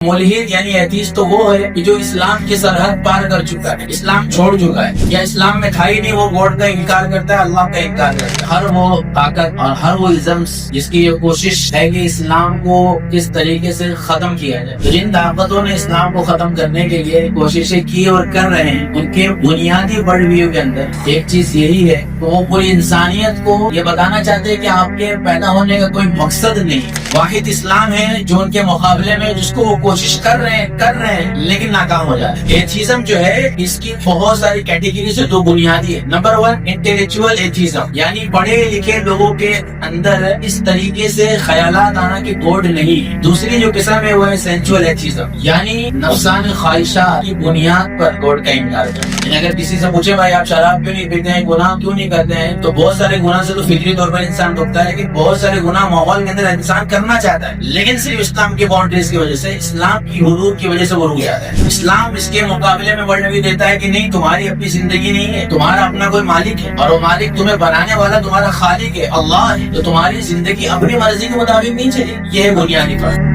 ملحد یعنی ایتھیسٹ تو وہ ہے کہ جو اسلام کی سرحد پار کر چکا ہے، اسلام چھوڑ چکا ہے، یا اسلام میں تھا ہی نہیں، وہ گاڈ کا انکار کرتا ہے، اللہ کا انکار کرتا ہے۔ ہر وہ طاقت اور ہر وہ ازمس جس کی یہ کوشش ہے کہ اسلام کو کس طریقے سے ختم کیا جائے، تو جن طاقتوں نے اسلام کو ختم کرنے کے لیے کوششیں کی اور کر رہے ہیں، ان کے بنیادی ورلڈ ویو کے اندر ایک چیز یہی ہے کہ وہ پوری انسانیت کو یہ بتانا چاہتے ہیں کہ آپ کے پیدا ہونے کا کوئی مقصد نہیں، واحد اسلام ہے جو ان کے مقابلے میں جس کو وہ کوشش کر رہے ہیں لیکن ناکام ہو جائے۔ ایتھیزم جو ہے اس کی بہت ساری کیٹیگری سے دو بنیادی ہے۔ نمبر 1 انٹیلیکچوئل ایتھیزم، یعنی پڑھے لکھے لوگوں کے اندر اس طریقے سے خیالات آنا کہ گاڈ نہیں ہے۔ دوسری جو قسم ہے وہ ہے سینچوئل ایتھیزم، یعنی نفسانی خواہشات کی بنیاد پر گاڈ کا انکار کرنا۔ یعنی اگر کسی سے پوچھے بھائی آپ شراب کیوں نہیں پیتے ہیں، گناہ کیوں نہیں کرتے ہیں، تو بہت سارے گناہ سے تو فطری طور پر انسان روکتا ہے کہ بہت سارے گناہ ماحول کے اندر انسان کرنا چاہتا ہے، لیکن صرف اسلام کی باؤنڈریز کی وجہ سے، اسلام کی حدود کی وجہ سے وہ رک جاتا ہے۔ اسلام اس کے مقابلے میں ورلڈ ویو دیتا ہے کہ نہیں، تمہاری اپنی زندگی نہیں ہے، تمہارا اپنا کوئی مالک ہے، اور وہ مالک تمہیں بنانے والا تمہارا خالق ہے، اللہ ہے، تو تمہاری زندگی اپنی مرضی کے مطابق نہیں چلے۔ یہ ہے بنیادی فرق۔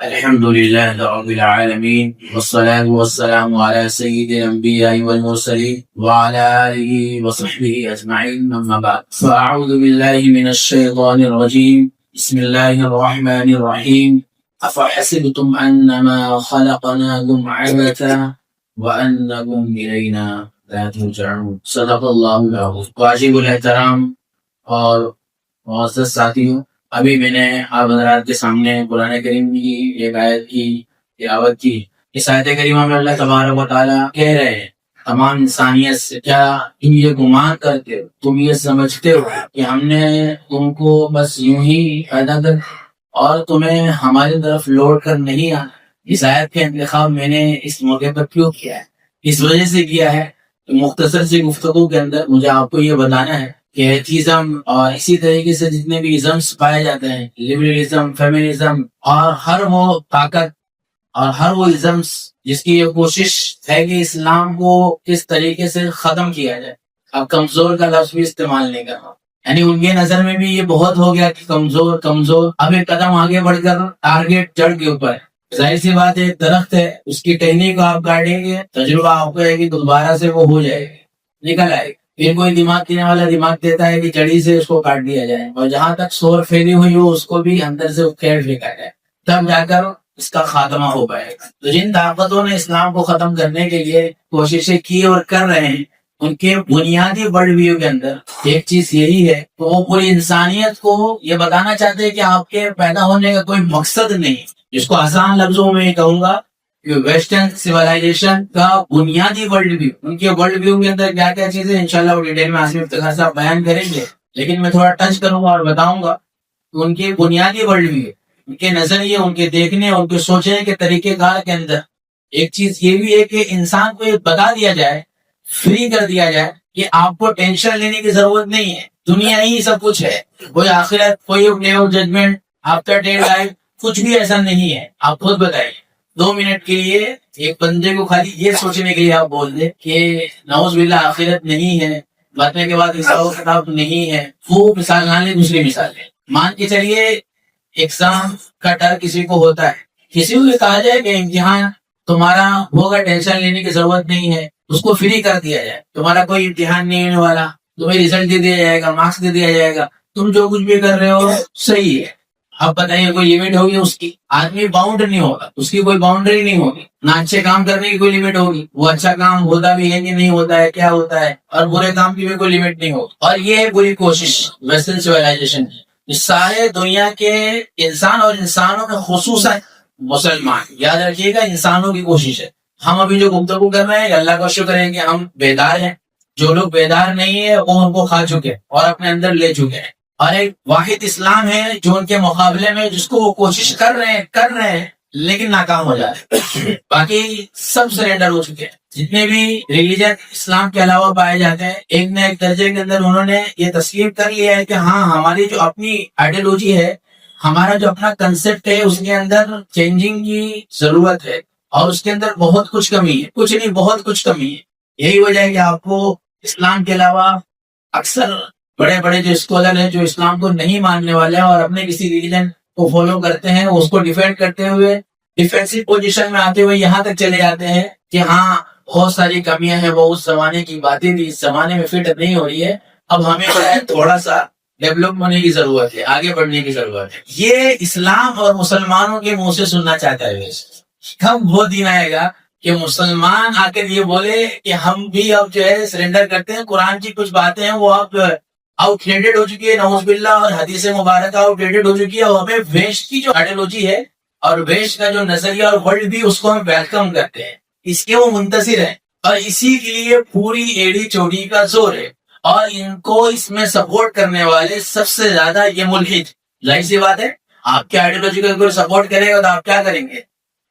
الحمد لله رب العالمين والصلاة والسلام على سيد الأنبياء والمرسلين وعلى آله وصحبه أجمعين، أما بعد، فأعوذ بالله من الشيطان الرجيم، بسم الله الرحمن الرحيم، أفحسبتم أنما خلقناكم عبثا وأنكم إلينا لا ترجعون۔ صدق اللہ العظیم۔ واجب الاحترام اور معزز ساتھیوں، ابھی میں نے آپ حضرات کے سامنے قرآن کریم کی ایک آیت کی تلاوت کی۔ اس آیت کریمہ میں اللہ تبارک و تعالیٰ کہہ رہے ہیں تمام انسانیت سے، کیا تم یہ گمان کرتے ہو، تم یہ سمجھتے ہو کہ ہم نے تم کو بس یوں ہی پیدا کر اور تمہیں ہماری طرف لوٹ کر نہیں آنا؟ اس آیت کا انتخاب میں نے اس موقع پر کیوں کیا ہے، اس وجہ سے کیا ہے کہ مختصر سی گفتگو کے اندر مجھے آپ کو یہ بتانا ہے کہ ایتھیزم اور اسی طریقے سے جتنے بھی ازمس پائے جاتے ہیں، لبرلزم، فیمنزم، اور ہر وہ طاقت اور ہر وہ ازمس جس کی یہ کوشش ہے کہ اسلام کو کس طریقے سے ختم کیا جائے۔ اب کمزور کا لفظ بھی استعمال نہیں کرنا، یعنی ان کے نظر میں بھی یہ بہت ہو گیا کہ کمزور، اب ایک قدم آگے بڑھ کر ٹارگیٹ جڑ کے اوپر ہے۔ ظاہر سی بات ہے، درخت ہے، اس کی ٹہنی کو آپ کاٹیں گے، تجربہ آپ کو ہے کہ دوبارہ سے وہ ہو جائے گی، نکل آئے گی۔ پھر کوئی دماغ دینے والا دماغ دیتا ہے کہ جڑی سے اس کو کاٹ دیا جائے، اور جہاں تک سور پھیلی ہوئی ہو اس کو بھی اندر سے کھیڑ پھینکا جائے، تب جا کر اس کا خاتمہ ہو پائے گا۔ تو جن طاقتوں نے اسلام کو ختم کرنے کے لیے کوششیں کی اور کر رہے ہیں، ان کے بنیادی ورلڈ ویو کے اندر ایک چیز یہی ہے کہ وہ پوری انسانیت کو یہ بتانا چاہتے ہیں کہ آپ کے پیدا ہونے کا کوئی مقصد نہیں، جس کو آسان لفظوں میں کہوں گا کہ ویسٹرن سویلائزیشن کا بنیادی ورلڈ ویو، ان کے ورلڈ ویو کے اندر کیا کیا چیزیں انشاءاللہ وہ ڈیٹیل میں عاصم افتخار صاحب بیان کریں گے، لیکن میں تھوڑا ٹچ کروں گا اور بتاؤں گا کہ ان کے بنیادی ورلڈ ویو، ان کے نظریے، ان کے دیکھنے، ان کے سوچنے کے طریقہ کار کے اندر ایک چیز یہ بھی ہے کہ انسان کو یہ بتا دیا جائے، فری کر دیا جائے کہ آپ کو ٹینشن لینے کی ضرورت نہیں ہے، دنیا ہی سب کچھ ہے، کوئی آخرت، کوئی day of judgement, after dead life, کچھ بھی ایسا نہیں ہے۔ آپ خود بتائیے، 2 منٹ کے لیے ایک بندے کو خالی یہ سوچنے کے لیے آپ بول دیں کہ نعوذ باللہ آخرت نہیں ہے، مرنے کے بعد حساب و کتاب نہیں ہے، وہ مثال نہ لیں، دوسری مثال لیں۔ مان کے چلیے ایگزام کا ڈر کسی کو ہوتا ہے، کسی کو کہا جائے کہ امتحان تمہارا ہوگا، ٹینشن لینے کی ضرورت نہیں ہے، اس کو فری کر دیا جائے، تمہارا کوئی امتحان نہیں ہونے والا، تمہیں ریزلٹ دے دیا جائے گا، مارکس دے دیا جائے گا، تم جو کچھ بھی کر رہے ہو صحیح ہے۔ اب بتائیے کوئی لمٹ ہوگی اس کی؟ آدمی باؤنڈ نہیں ہوگا، اس کی کوئی باؤنڈری نہیں ہوگی، نہ اچھے کام کرنے کی کوئی لمٹ ہوگی، وہ اچھا کام ہوتا بھی ہے کہ نہیں ہوتا ہے، کیا ہوتا ہے، اور برے کام کی بھی کوئی لمٹ نہیں ہوگی۔ اور یہ ہے بری کوشش ویسٹرن سویلائزیشن کی، سارے دنیا کے انسان اور انسانوں میں خصوصاً مسلمان، یاد رکھیے گا انسانوں کی کوشش ہے۔ ہم ابھی جو گفتگو کر رہے ہیں، اللہ کا شکر ہے کہ ہم بیدار ہیں، جو لوگ بیدار نہیں ہیں وہ ان کو کھا چکے اور اپنے اندر لے چکے ہیں، اور ایک واحد اسلام ہے جو ان کے مقابلے میں جس کو وہ کوشش کر رہے ہیں لیکن ناکام ہو جائے، باقی سب سرینڈر ہو چکے ہیں۔ جتنے بھی ریلیجن اسلام کے علاوہ پائے جاتے ہیں، ایک نہ ایک درجے کے اندر انہوں نے یہ تسلیم کر لیا ہے کہ ہاں ہماری جو اپنی آئیڈیالوجی ہے، ہمارا جو اپنا کنسپٹ ہے، اس کے اندر چینجنگ کی ضرورت ہے، اور اس کے اندر بہت کچھ کمی ہے، کچھ نہیں بہت کچھ کمی ہے۔ یہی وجہ ہے کہ آپ کو اسلام کے علاوہ اکثر بڑے بڑے جو اسکالر ہیں جو اسلام کو نہیں ماننے والے ہیں اور اپنے کسی ریلیجن کو فالو کرتے ہیں، اس کو ڈیفینڈ کرتے ہوئے ڈیفینسو پوزیشن میں آتے ہوئے یہاں تک چلے جاتے ہیں کہ ہاں بہت ساری کمیاں ہیں، وہ اس زمانے کی باتیں تھی، اس زمانے میں فٹ نہیں ہو رہی ہے، اب ہمیں شاید تھوڑا سا ڈیولپ ہونے کی ضرورت ہے، آگے بڑھنے کی ضرورت ہے۔ یہ اسلام اور مسلمانوں کے منہ سے سننا چاہتا ہے۔ کب وہ دن آئے گا کہ مسلمان آ کر یہ بولے کہ ہم بھی اب جو ہے سرنڈر کرتے ہیں، قرآن کی کچھ باتیں ہیں وہ اب آؤٹ ڈیٹڈ ہو چکی ہے، نعوذ باللہ، اور حدیث مبارکہ آؤٹ ڈیٹڈ ہو چکی ہے، اور ہمیں ویسٹ کی جو آئیڈیالوجی ہے اور ویسٹ کا جو نظریہ اور ورلڈ بھی، اس کو ہم ویلکم کرتے ہیں، اس کے وہ منتظر ہیں، اور اسی کے لیے پوری ایڑی چوڑی کا زور ہے، اور ان کو اس میں سپورٹ کرنے والے سب سے زیادہ یہ ملحد۔ ظاہر سی بات ہے، آپ کی آئیڈیالوجی کو کوئی سپورٹ کرے گا تو آپ کیا کریں گے؟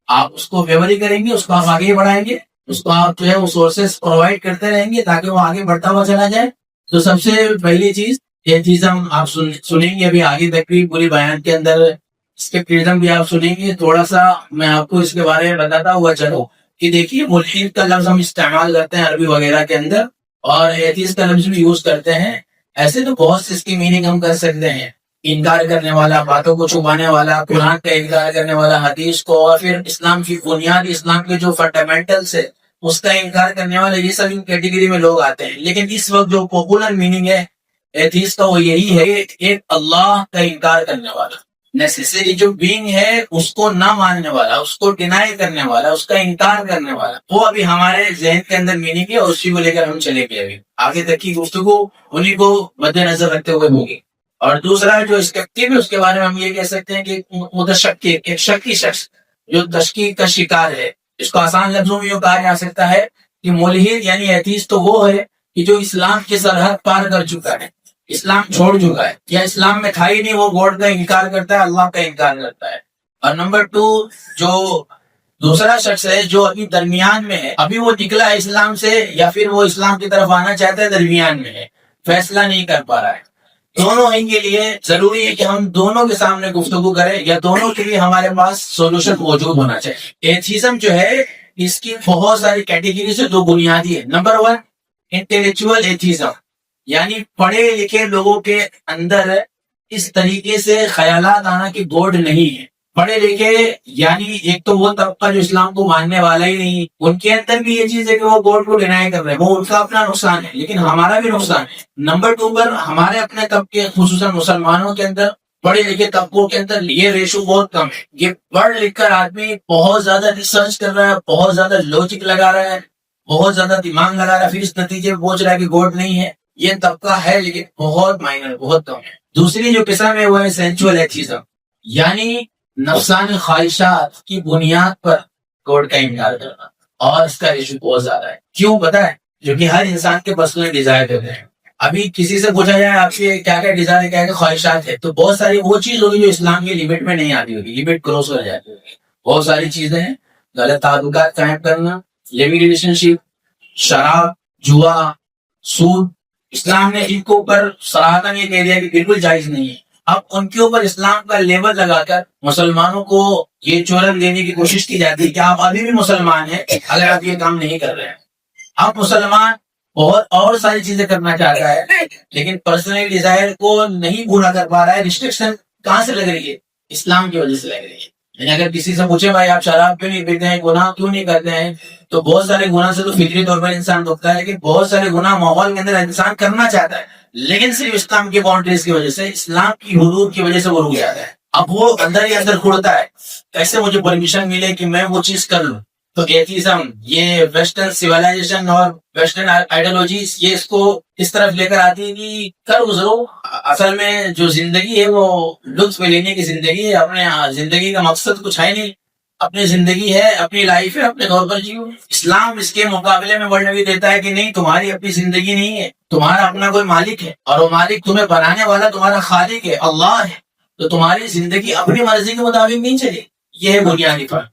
آپ اس کو فیوری کریں گے، اس کو آپ آگے بڑھائیں گے، اس کو آپ جو ہے وہ سورسز پرووائڈ کرتے رہیں گے تاکہ وہ آگے بڑھتا ہوا چلا جائے۔ تو سب سے پہلی چیز، یہ چیز ہم آپ سنیں گے ابھی آگے تک بھی، پوری بیان کے اندر اسکیپٹزم بھی آپ سنیں گے۔ تھوڑا سا میں آپ کو اس کے بارے میں بتاتا ہوا چلو کہ دیکھیے، ملحد کا لفظ ہم استعمال کرتے ہیں عربی وغیرہ کے اندر، اور ایتھیسٹ کا لفظ بھی یوز کرتے ہیں۔ ایسے تو بہت سے اس کی میننگ ہم کر سکتے ہیں، انکار کرنے والا، باتوں کو چھپانے والا، قرآن کا انکار کرنے والا، حدیث کو، اور پھر اسلام کی بنیاد، اسلام کے جو فنڈامنٹلس ہے اس کا انکار کرنے والا، یہ سب ان کیٹیگری میں لوگ آتے ہیں۔ لیکن اس وقت جو پاپولر میننگ ہے ایتھیسٹ کا وہ یہی ہے، ایک اللہ کا انکار کرنے والا، نیسیسری جو بینگ ہے اس کو نہ ماننے والا، اس کو ڈینائی کرنے والا، اس کا انکار کرنے والا، وہ ابھی ہمارے ذہن کے اندر میننگ ہے، اور اسی کو لے کر ہم چلے گئے۔ ابھی آگے تک کی گفتگو انہیں کو مد نظر رکھتے ہوئے ہوگی۔ اور دوسرا جو اسکیپٹک ہے، اس کے بارے میں ہم یہ کہہ سکتے ہیں کہ متشکک، ایک شکی شخص جو تشکیک کا شکار ہے۔ اس کو آسان لفظوں میں یہ کہا جا سکتا ہے کہ ملحد یعنی ایتھیسٹ تو وہ ہے کہ جو اسلام کی سرحد پار کر چکا ہے، اسلام چھوڑ چکا ہے، یا اسلام میں تھا ہی نہیں، وہ گاڈ کا انکار کرتا ہے، اللہ کا انکار کرتا ہے۔ اور نمبر 2 جو دوسرا شخص ہے جو ابھی درمیان میں ہے، ابھی وہ نکلا ہے اسلام سے، یا پھر وہ اسلام کی طرف آنا چاہتا ہے، درمیان میں ہے، فیصلہ نہیں کر پا رہا ہے۔ دونوں ان کے لیے ضروری ہے کہ ہم دونوں کے سامنے گفتگو کریں، یا دونوں کے لیے ہمارے پاس سولوشن موجود ہونا چاہیے۔ ایتھیزم جو ہے اس کی بہت ساری کیٹیگری سے دو بنیادی ہے۔ نمبر 1 انٹلیکچوئل ایتھیزم، یعنی پڑھے لکھے لوگوں کے اندر اس طریقے سے خیالات آنا کہ گوڈ نہیں ہے۔ پڑھے لکھے یعنی ایک تو وہ طبقہ جو اسلام کو ماننے والا ہی نہیں، ان کے اندر بھی یہ چیز ہے کہ وہ گوڈ کو ڈینائی کر رہے ہیں، وہ ان کا اپنا نقصان ہے، لیکن ہمارا بھی نقصان ہے۔ نمبر 2 پر ہمارے اپنے طبقے، خصوصاً مسلمانوں کے اندر، پڑھے لکھے طبقوں کے اندر یہ ریشو بہت کم ہے۔ یہ پڑھ لکھ کر آدمی بہت زیادہ ریسرچ کر رہا ہے، بہت زیادہ لوجک لگا رہا ہے، بہت زیادہ دماغ لگا رہا ہے، پھر اس نتیجے میں پہنچ رہا ہے کہ گوڈ نہیں ہے۔ یہ طبقہ ہے لیکن بہت مائنر، بہت کم ہے۔ دوسری جو قسم ہے وہ ہے سینچول ایتھیزم، یعنی نفسانی خواہشات کی بنیاد پر گوڈ کا انکار کرنا، اور اس کا ایشو بہت زیادہ ہے۔ کیوں پتا ہے؟ جو کہ ہر انسان کے پرسنل ڈیزائر ہوتے ہیں۔ ابھی کسی سے پوچھا جائے آپ کے کیا کیا ڈیزائر، کیا کیا خواہشات ہے، تو بہت ساری وہ چیز ہوگی جو اسلام کی لمٹ میں نہیں آتی ہوگی، لمٹ کراس ہو جاتی ہوگی۔ بہت ساری چیزیں ہیں، غلط تعلقات قائم کرنا، لیونگ ریلیشن شپ، شراب، جوا، سود، اسلام نے ان کے اوپر صراحتاً یہ کہہ دیا کہ بالکل جائز نہیں ہے۔ اب ان کے اوپر اسلام کا لیبل لگا کر مسلمانوں کو یہ چورن دینے کی کوشش کی جاتی ہے کہ آپ ابھی بھی مسلمان ہیں اگر آپ یہ کام نہیں کر رہے ہیں۔ آپ مسلمان بہت اور ساری چیزیں کرنا چاہتا ہے، لیکن پرسنل ڈیزائر کو نہیں پورا کر پا رہا ہے۔ ریسٹرکشن کہاں سے لگ رہی ہے؟ اسلام کی وجہ سے لگ رہی ہے۔ یعنی اگر کسی سے پوچھے بھائی آپ شراب کیوں نہیں پیتے ہیں، گناہ کیوں نہیں کرتے ہیں، تو بہت سارے گناہ سے تو فطری طور پر انسان روکتا ہے، لیکن بہت سارے گناہ ماحول کے اندر انسان کرنا چاہتا ہے، لیکن صرف اسلام کی باؤنڈریز کی وجہ سے، اسلام کی حدود کی وجہ سے وہ رک جاتا ہے۔ اب وہ اندر ہی اندر کھڑتا ہے، کیسے مجھے پرمیشن ملے کہ میں وہ چیز کر لوں؟ تو ایتھیزم، یہ ویسٹرن سیولائزیشن اور ویسٹرن آئیڈیالوجیز یہ اس کو اس طرف لے کر آتی ہے کہ کر گزرو، اصل میں جو زندگی ہے وہ لطف لینے کی زندگی ہے، اپنے زندگی کا مقصد کچھ ہے نہیں، اپنی زندگی ہے، اپنی لائف ہے، اپنے طور پر جیو۔ اسلام اس کے مقابلے میں ورلڈ بھی دیتا ہے کہ نہیں، تمہاری اپنی زندگی نہیں ہے، تمہارا اپنا کوئی مالک ہے، اور وہ مالک تمہیں بنانے والا تمہارا خالق ہے، اللہ ہے، تو تمہاری زندگی اپنی مرضی کے مطابق نہیں چلے۔ یہ ہے بنیادی فرق۔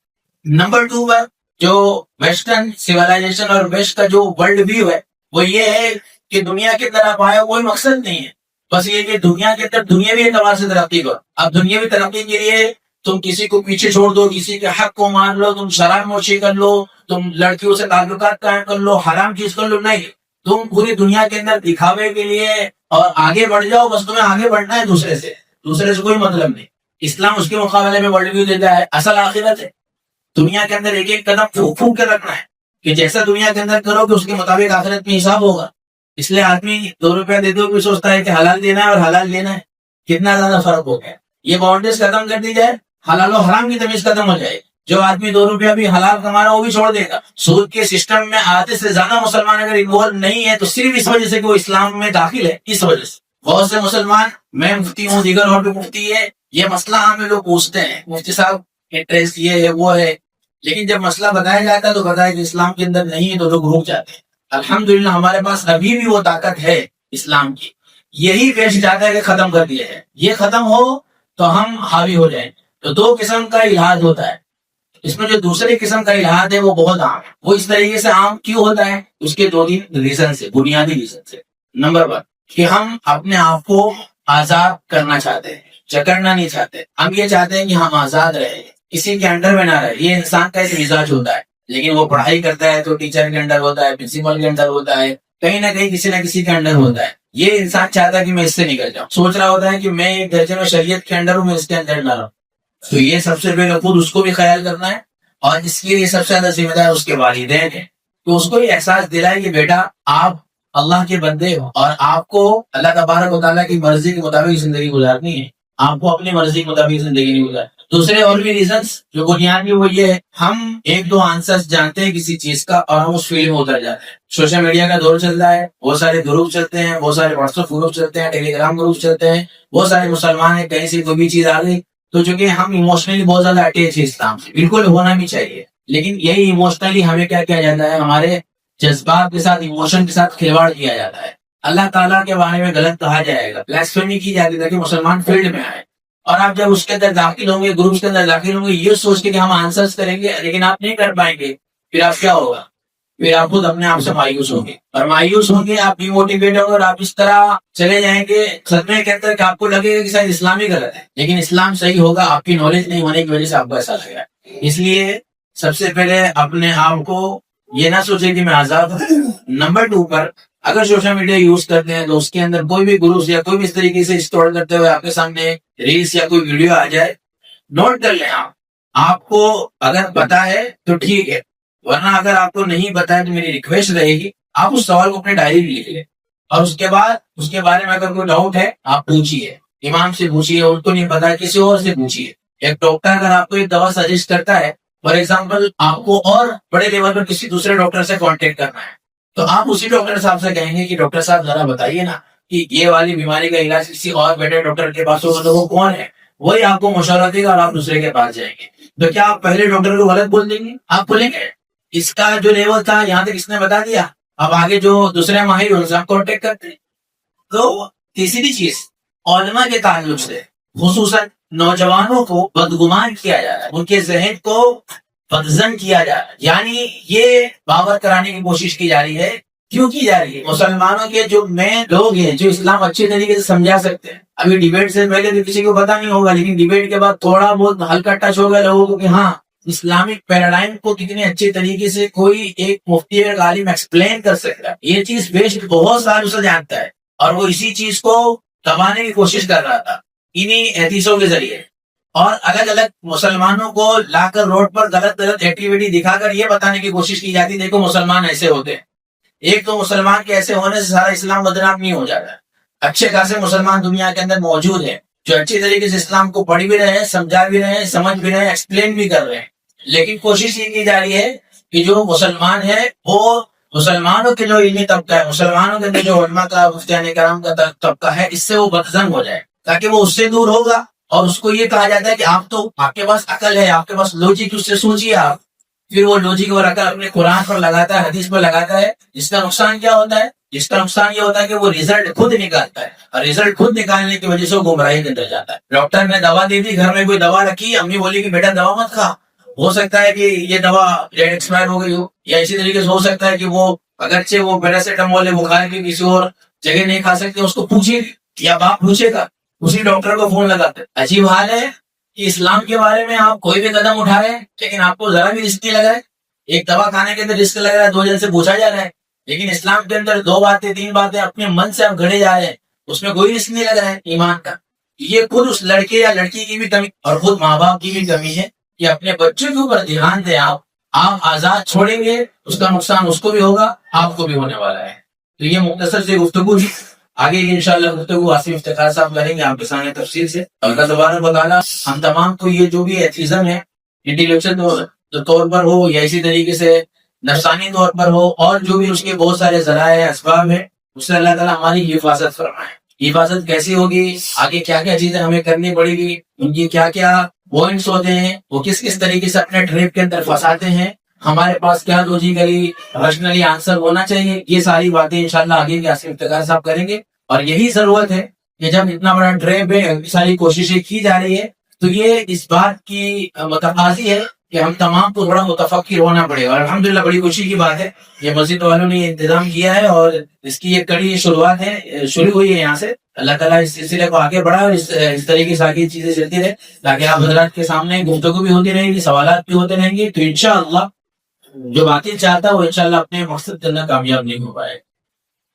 نمبر 2 پر جو ویسٹرن سیولائزیشن اور ویسٹ کا جو ورلڈ ویو ہے وہ یہ ہے کہ دنیا کے اندر آپ آئے کوئی مقصد نہیں ہے، بس یہ کہ دنیا کے اندر دنیاوی اعتبار سے ترقی کرو۔ اب دنیاوی ترقی کے لیے تم کسی کو پیچھے چھوڑ دو, کسی کے حق کو مان لو, تم شراب نوشی کر لو, تم لڑکیوں سے تعلقات قائم کر لو, حرام چیز کر لو. نہیں, تم پوری دنیا کے اندر دکھاوے کے لیے اور آگے بڑھ جاؤ, بس تمہیں آگے بڑھنا ہے دوسرے سے کوئی مطلب نہیں. اسلام اس کے مقابلے میں ورلڈ ویو دیتا ہے, اصل آخرت ہے. دنیا کے اندر ایک ایک قدم پھونک پھونک کے رکھنا ہے کہ جیسا دنیا کے اندر کرو کہ اس کے مطابق آخرت میں حساب ہوگا. اس لیے آدمی 2 روپیہ دیتے ہوئے سوچتا ہے کہ حلال دینا ہے اور حلال لینا ہے, کتنا زیادہ فرق ہو گیا. یہ باؤنڈریز ختم کر دی جائے, حلال و حرام کی تمیز ختم ہو جائے. جو آدمی 2 روپیہ بھی حلال کما رہا وہ بھی چھوڑ دے گا. سود کے سسٹم میں آدھے سے زیادہ مسلمان اگر انوالو نہیں ہے تو صرف اس وجہ سے کہ وہ اسلام میں داخل ہے. اس وجہ سے بہت سے مسلمان, میں مفتی ہوں, دیگر اور بھی مفتی ہے, یہ مسئلہ ہمیں لوگ پوچھتے ہیں مفتی صاحب انٹرسٹ یہ ہے وہ ہے, لیکن جب مسئلہ بتایا جاتا ہے تو بتایا کہ اسلام کے اندر نہیں ہے تو لوگ رک جاتے ہیں. الحمدللہ ہمارے پاس ابھی بھی وہ طاقت ہے اسلام کی. یہی پیش جاتا ہے کہ ختم کر دیا ہے. یہ ختم ہو تو ہم حاوی ہو جائیں. تو 2 قسم کا الحاد ہوتا ہے. اس میں جو دوسری قسم کا الحاد ہے وہ بہت عام ہے. وہ اس طریقے سے عام کیوں ہوتا ہے؟ اس کے 2-3 ریزن سے, بنیادی ریزن سے. نمبر 1 کہ ہم اپنے آپ کو آزاد کرنا چاہتے ہیں, جکڑنا نہیں چاہتے. ہم یہ چاہتے ہیں کہ ہم آزاد رہیں, کسی کے انڈر میں نہ رہے. یہ انسان کا ایک مزاج ہوتا ہے. لیکن وہ پڑھائی کرتا ہے تو ٹیچر کے انڈر ہوتا ہے, پرنسپل کے انڈر ہوتا ہے, کہیں نہ کسی کے انڈر ہوتا ہے. یہ انسان چاہتا ہے کہ میں اس سے نکل جاؤں. سوچ رہا ہوتا ہے کہ میں ایک درجے میں شریعت کے انڈر ہوں, میں اس کے اندر نہ رہوں. تو یہ سب سے پہلے خود اس کو بھی خیال کرنا ہے, اور اس کے لیے سب سے زیادہ ذمہ دار اس کے والدین ہیں. تو اس کو یہ احساس دلائے کہ بیٹا آپ اللہ کے بندے ہو اور آپ کو اللہ تبارک و تعالیٰ کی مرضی کے مطابق زندگی گزارنی ہے. آپ کو اپنی مرضی کے مطابق زندگی نہیں گزارنی. دوسرے اور بھی ریزنس جو بنیادی وہ یہ ہے, ہم 1-2 آنسرز جانتے ہیں کسی چیز کا اور ہم اس فیلڈ میں اتر جاتے ہیں. سوشل میڈیا کا دور چل رہا ہے, بہت سارے گروپ چلتے ہیں, بہت سارے واٹس ایپ گروپ چلتے ہیں, ٹیلی گرام گروپ چلتے ہیں, بہت سارے مسلمان ہیں, کہیں سے کوئی بھی چیز آ گئی تو چونکہ ہم ایموشنلی بہت زیادہ اٹیچ ہیں اسلام سے, بالکل ہونا بھی چاہیے. لیکن یہی ایموشنلی ہمیں کیا کیا جاتا ہے, ہمارے جذبات کے ساتھ, ایموشن کے ساتھ کھلواڑ کیا جاتا ہے. اللہ تعالیٰ کے بارے میں غلط کہا جائے گا, بلاسفیمی کی جاتی ہے کہ مسلمان فیلڈ میں آئے. اور آپ جب اس کے اندر داخل ہوں گے, گروپس کے اندر داخل ہوں گے, یہ سوچ کے کہ ہم آنسرز کریں گے, لیکن آپ نہیں کر پائیں گے, پھر آپ کیا ہوگا, پھر آپ خود اپنے آپ سے مایوس ہوں گے. اور مایوس ہوں گے, آپ ڈی موٹیویٹ ہوں گے, اور آپ اس طرح چلے جائیں گے صدمے کے اندر کہ آپ کو لگے گا کہ شاید اسلام ہی غلط ہے, لیکن اسلام صحیح ہوگا. آپ کی نالج نہیں ہونے کی وجہ سے آپ کو ایسا لگا. اس لیے سب سے پہلے اپنے آپ کو یہ نہ سوچے کہ میں آزاد ہوں. نمبر 2 پر اگر سوشل میڈیا یوز کرتے ہیں تو اس کے اندر کوئی بھی گروپ یا کوئی بھی اس طریقے سے اسٹور کرتے ہوئے آپ کے سامنے ریلس یا کوئی ویڈیو آ جائے, نوٹ کر لیں. آپ کو اگر پتا ہے تو ٹھیک ہے, ورنہ اگر آپ کو نہیں پتا ہے تو میری ریکویسٹ رہے گی آپ اس سوال کو اپنے ڈائری میں لکھ لیں, اور اس کے بعد اس کے بارے میں اگر کوئی ڈاؤٹ ہے آپ پوچھیے, امام سے پوچھیے, ان کو نہیں پتا کسی اور سے پوچھیے. ایک ڈاکٹر اگر آپ کو ایک دوا سجیسٹ کرتا ہے, فار ایگزامپل آپ کو اور بڑے لیول پر کسی دوسرے ڈاکٹر سے کانٹیکٹ کرنا ہے, تو آپ اسی ڈاکٹر صاحب سے کہیں گے کہ ڈاکٹر صاحب ذرا بتائیے نا کہ یہ والی بیماری کا علاج کسی اور بیٹر ڈاکٹر کے پاس ہوگا تو وہ کون ہے, وہی آپ کو مشورہ دے گا اور آپ دوسرے کے پاس جائیں گے. تو کیا آپ پہلے ڈاکٹر کو غلط بول دیں گے؟ آپ بولیں گے اس کا جو لیول تھا یہاں تک اس نے بتا دیا, اب آگے جو دوسرے ماہر ان سے آپ کانٹیکٹ کرتے ہیں. تو تیسری چیز, علماء کے تعلق سے خصوصاً نوجوانوں کو بدگمان کیا جا رہا ہے, ان کے ذہن کو بدظن کیا جا رہا ہے. یعنی یہ باور کرانے کی کوشش کی جا رہی ہے. کیوں کی جا رہی ہے؟ مسلمانوں کے جو مین لوگ ہیں جو اسلام اچھے طریقے سے سمجھا سکتے ہیں, ابھی ڈیبیٹ سے پہلے تو کسی کو پتا نہیں ہوگا, لیکن ڈیبیٹ کے بعد تھوڑا بہت ہلکا ٹچ ہوگا لوگوں کو کہ ہاں اسلامک پیراڈائم کو کتنے اچھے طریقے سے کوئی ایک مفتی اور عالم ایکسپلین کر سکتا ہے. یہ چیز بیسٹ بہت سارے اسے جانتا ہے, اور وہ اسی چیز کو دبانے کی کوشش کر رہا تھا انہی حدیثوں کے ذریعے, اور الگ الگ مسلمانوں کو لا کر روڈ پر غلط ایکٹیویٹی دکھا کر یہ بتانے کی کوشش کی جاتی دیکھو مسلمان ایسے ہوتے ہیں. ایک تو مسلمان کے ایسے ہونے سے سارا اسلام بدنام نہیں ہو جاتا. اچھے خاصے مسلمان دنیا کے اندر موجود ہیں جو اچھی طریقے سے اسلام کو پڑھ بھی رہے ہیں, سمجھا بھی رہے ہیں, سمجھ بھی رہے ہیں, ایکسپلین بھی کر رہے ہیں. لیکن کوشش یہ کی جا رہی ہے کہ جو مسلمان ہے وہ مسلمانوں کے جو علمی طبقہ ہے, مسلمانوں کے اندر جو علماء کا, مفتیان کرام کا طبقہ ہے, اس سے وہ بدظن ہو جائے تاکہ وہ اس سے دور ہوگا. اور اس کو یہ کہا جاتا ہے کہ آپ کے پاس عقل ہے, آپ کے پاس لوجک, اس سے سوچیے آپ. پھر وہ لوجک اور عقل اپنے قرآن پر لگاتا ہے, حدیث پر لگاتا ہے. جس کا نقصان کیا ہوتا ہے؟ جس کا نقصان یہ ہوتا ہے کہ وہ ریزلٹ خود نکالتا ہے, اور ریزلٹ خود نکالنے کی وجہ سے وہ گمراہی کے اندر جاتا ہے. ڈاکٹر نے دوا دی تھی, گھر میں کوئی دوا رکھی, امی بولی کہ بیٹا دوا مت کھا, ہو سکتا ہے کہ یہ دوا ڈیٹ ایکسپائر ہو گئی ہو, یا اسی طریقے سے ہو سکتا ہے کہ وہ اگرچہ وہ پیراسیٹامول ہے بخار کی کسی اور جگہ نہیں کھا سکتے, اس کو پوچھیے, یا باپ پوچھے گا, اسی ڈاکٹر کو فون لگاتے. عجیب حال ہے کہ اسلام کے بارے میں آپ کوئی بھی قدم اٹھا رہے ہیں لیکن آپ کو ذرا بھی رسک نہیں لگ رہا ہے. ایک دوا کھانے کے اندر رسک لگ رہا ہے, 2 جن سے پوچھا جا رہا ہے, لیکن اسلام کے اندر 2 باتیں 3 باتیں اپنے من سے آپ گھڑے جا رہے ہیں, اس میں کوئی رسک نہیں لگ رہا ہے ایمان کا. یہ خود اس لڑکے یا لڑکی کی بھی کمی اور خود ماں باپ کی بھی کمی ہے کہ اپنے بچوں کے اوپر دھیان دیں. آپ آزاد چھوڑیں گے اس کا نقصان اس کو بھی ہوگا, آپ کو بھی ہونے والا ہے. تو یہ مختصر سے گفتگو ہے. آگے کی انشاءاللہ گفتگو آصف افتخار صاحب کریں گے آپ کے سامنے تفصیل سے. اللہ تبارک و تعالیٰ ہم تمام کو یہ جو بھی ایتھیزم ہے, انٹلیکچوئل طور پر ہو یا اسی طریقے سے نفسانی طور پر ہو, اور جو بھی اس کے بہت سارے ذرائع اسباب ہیں, اس سے اللہ تعالیٰ ہماری حفاظت فرمائے. حفاظت کیسی ہوگی, آگے کیا کیا چیزیں ہمیں کرنی پڑے گی, ان کی کیا کیا پوائنٹس ہوتے ہیں, وہ کس کس طریقے سے اپنے ٹریپ کے اندر پھنساتے ہیں, ہمارے پاس کیا لوجیکلی رشنلی آنسر ہونا چاہیے, یہ ساری باتیں انشاءاللہ آگے کے آصف افتخار صاحب کریں گے. اور یہی ضرورت ہے کہ جب اتنا بڑا ٹریپ ہے, ساری کوششیں کی جا رہی ہے, تو یہ اس بات کی متقاضی ہے کہ ہم تمام کو تھوڑا متفکر ہونا پڑے گا. اور الحمدللہ بڑی خوشی کی بات ہے, یہ مسجد والوں نے انتظام کیا ہے اور اس کی ایک کڑی شروعات ہے, شروع ہوئی ہے یہاں سے. اللہ تعالیٰ اس سلسلے کو آگے بڑھا اور اس طریقے سے آگے چیزیں چلتی رہے, تاکہ آپ حضرات کے سامنے گفتگو بھی ہوتی رہے گی, سوالات بھی ہوتے رہیں گے. تو انشاءاللہ جو باتیں چاہتا ہے وہ انشاءاللہ اپنے مقصد کے اندر کامیاب نہیں ہو پائے.